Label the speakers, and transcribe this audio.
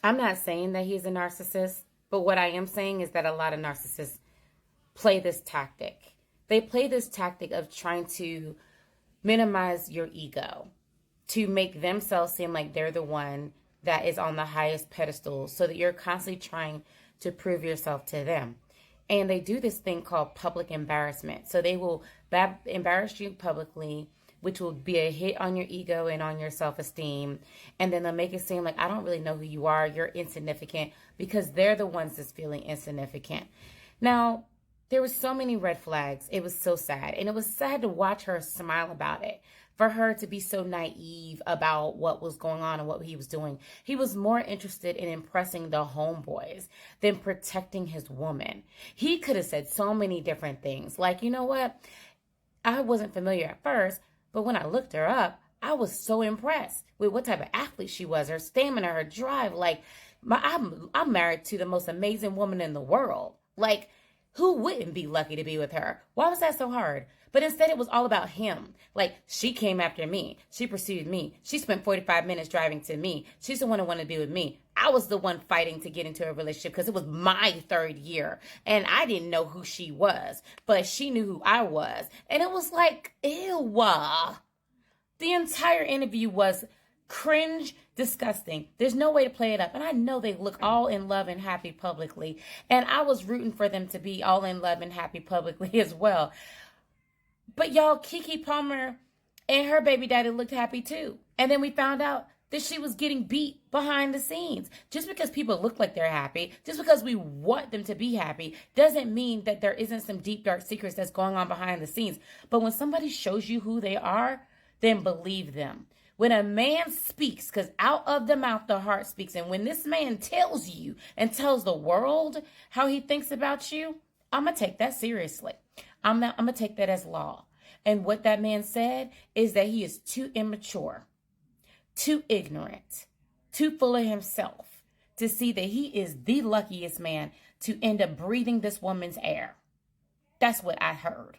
Speaker 1: I'm not saying that he's a narcissist, but what I am saying is that a lot of narcissists play this tactic. They play this tactic of trying to minimize your ego, to make themselves seem like they're the one that is on the highest pedestal, so that you're constantly trying to prove yourself to them. And they do this thing called public embarrassment. So they will embarrass you publicly, which will be a hit on your ego and on your self-esteem. And then they'll make it seem like, I don't really know who you are. You're insignificant, because they're the ones that's feeling insignificant. Now, there were so many red flags. It was so sad. And it was sad to watch her smile about it. For her to be so naive about what was going on and what he was doing. He was more interested in impressing the homeboys than protecting his woman. He could have said so many different things. Like, you know what? I wasn't familiar at first, but when I looked her up, I was so impressed with what type of athlete she was, her stamina, her drive. Like, I'm married to the most amazing woman in the world. Like, who wouldn't be lucky to be with her? Why was that so hard? But instead, it was all about him. Like, she came after me. She pursued me. She spent 45 minutes driving to me. She's the one who wanted to be with me. I was the one fighting to get into a relationship because it was my third year. And I didn't know who she was. But she knew who I was. And it was like, ew. The entire interview was cringe, disgusting. There's no way to play it up. And I know they look all in love and happy publicly. And I was rooting for them to be all in love and happy publicly as well. But y'all, Keke Palmer and her baby daddy looked happy too. And then we found out that she was getting beat behind the scenes. Just because people look like they're happy, just because we want them to be happy, doesn't mean that there isn't some deep, dark secrets that's going on behind the scenes. But when somebody shows you who they are, then believe them. When a man speaks, because out of the mouth the heart speaks, and when this man tells you and tells the world how he thinks about you, I'm going to take that seriously. I'm going to take that as law. And what that man said is that he is too immature, too ignorant, too full of himself to see that he is the luckiest man to end up breathing this woman's air. That's what I heard.